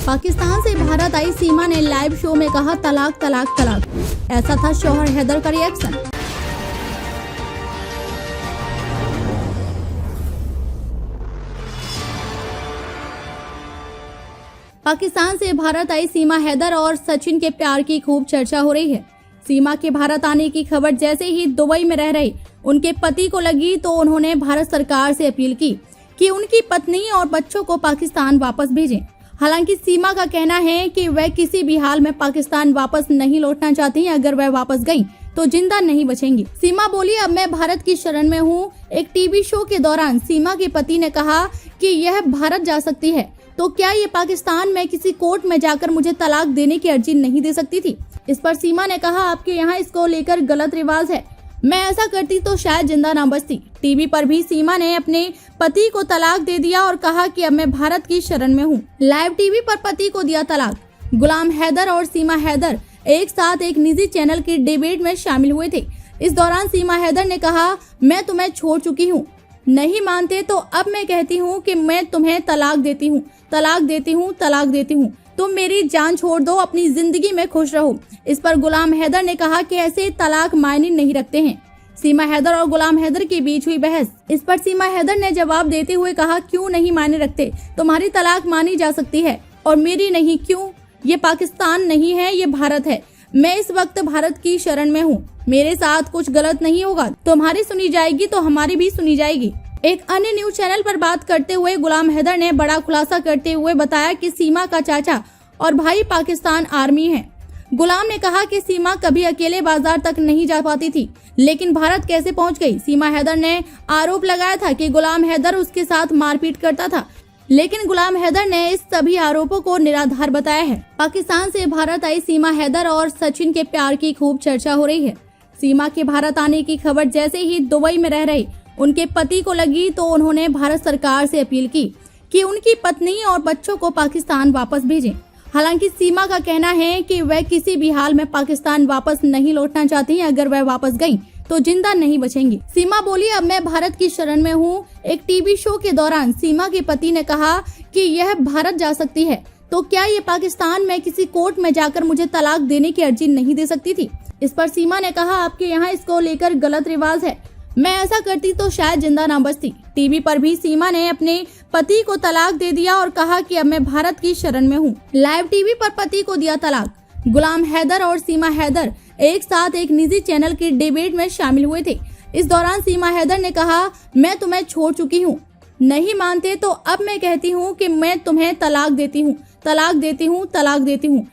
पाकिस्तान से भारत आई सीमा ने live show में कहा तलाक तलाक तलाक। ऐसा था शौहर हैदर का रिएक्शन। पाकिस्तान से भारत आई सीमा हैदर और सचिन के प्यार की खूब चर्चा हो रही है। सीमा के भारत आने की खबर जैसे ही दुबई में रह रही उनके पति को लगी तो उन्होंने भारत सरकार से अपील की कि उनकी पत्नी और बच्चों को पाकिस्तान वापस भेजें। हालांकि सीमा का कहना है कि वह किसी भी हाल में पाकिस्तान वापस नहीं लौटना चाहती। अगर वह वापस गईं तो जिंदा नहीं बचेंगी। सीमा बोली, अब मैं भारत की शरण में हूँ। एक टीवी शो के दौरान सीमा के पति ने कहा कि यह भारत जा सकती है तो क्या ये पाकिस्तान में किसी कोर्ट में जाकर मुझे तलाक देने की अर्जी नहीं दे सकती थी। इस पर सीमा ने कहा, आपके यहाँ इसको लेकर गलत रिवाज है। मैं ऐसा करती तो शायद जिंदा ना बचती। टीवी पर भी सीमा ने अपने पति को तलाक दे दिया और कहा कि अब मैं भारत की शरण में हूँ। लाइव टीवी पर पति को दिया तलाक। गुलाम हैदर और सीमा हैदर एक साथ एक निजी चैनल की डिबेट में शामिल हुए थे। इस दौरान सीमा हैदर ने कहा, मैं तुम्हें छोड़ चुकी हूँ, नहीं मानते तो अब मैं कहती हूँ कि मैं तुम्हें तलाक देती हूँ, तलाक देती हूँ, तलाक देती हूँ। तुम मेरी जान छोड़ दो, अपनी जिंदगी में खुश रहो। इस पर गुलाम हैदर ने कहा कि ऐसे तलाक मायने नहीं रखते हैं। सीमा हैदर और गुलाम हैदर के बीच हुई बहस। इस पर सीमा हैदर ने जवाब देते हुए कहा, क्यों नहीं मायने रखते? तुम्हारी तलाक मानी जा सकती है और मेरी नहीं। क्यों? ये पाकिस्तान नहीं है, ये भारत है। मैं इस वक्त भारत की शरण में हूँ। मेरे साथ कुछ गलत नहीं होगा। तुम्हारी सुनी जाएगी तो हमारी भी सुनी जाएगी। एक अन्य न्यूज चैनल पर बात करते हुए गुलाम हैदर ने बड़ा खुलासा करते हुए बताया कि सीमा का चाचा और भाई पाकिस्तान आर्मी है। गुलाम ने कहा कि सीमा कभी अकेले बाजार तक नहीं जा पाती थी, लेकिन भारत कैसे पहुंच गई। सीमा हैदर ने आरोप लगाया था कि गुलाम हैदर उसके साथ मारपीट करता था, लेकिन गुलाम हैदर ने इस सभी आरोपों को निराधार बताया है। पाकिस्तान से भारत आई सीमा हैदर और सचिन के प्यार की खूब चर्चा हो रही है। सीमा के भारत आने की खबर जैसे ही दुबई में रह रही उनके पति को लगी तो उन्होंने भारत सरकार से अपील की कि उनकी पत्नी और बच्चों को पाकिस्तान वापस भेजें। हालांकि सीमा का कहना है कि वह किसी भी हाल में पाकिस्तान वापस नहीं लौटना चाहती। अगर वह वापस गईं तो जिंदा नहीं बचेंगी। सीमा बोली, अब मैं भारत की शरण में हूँ। एक टीवी शो के दौरान सीमा के पति ने कहा कि यह भारत जा सकती है तो क्या ये पाकिस्तान में किसी कोर्ट में जाकर मुझे तलाक देने की अर्जी नहीं दे सकती थी। इस पर सीमा ने कहा, आपके यहाँ इसको लेकर गलत रिवाज है। मैं ऐसा करती तो शायद जिंदा ना बचती। टीवी पर भी सीमा ने अपने पति को तलाक दे दिया और कहा कि अब मैं भारत की शरण में हूँ। लाइव टीवी पर पति को दिया तलाक। गुलाम हैदर और सीमा हैदर एक साथ एक निजी चैनल की डिबेट में शामिल हुए थे। इस दौरान सीमा हैदर ने कहा, मैं तुम्हें छोड़ चुकी हूँ, नहीं मानते तो अब मैं कहती हूँ कि मैं तुम्हें तलाक देती हूँ, तलाक देती हूँ, तलाक देती हूँ।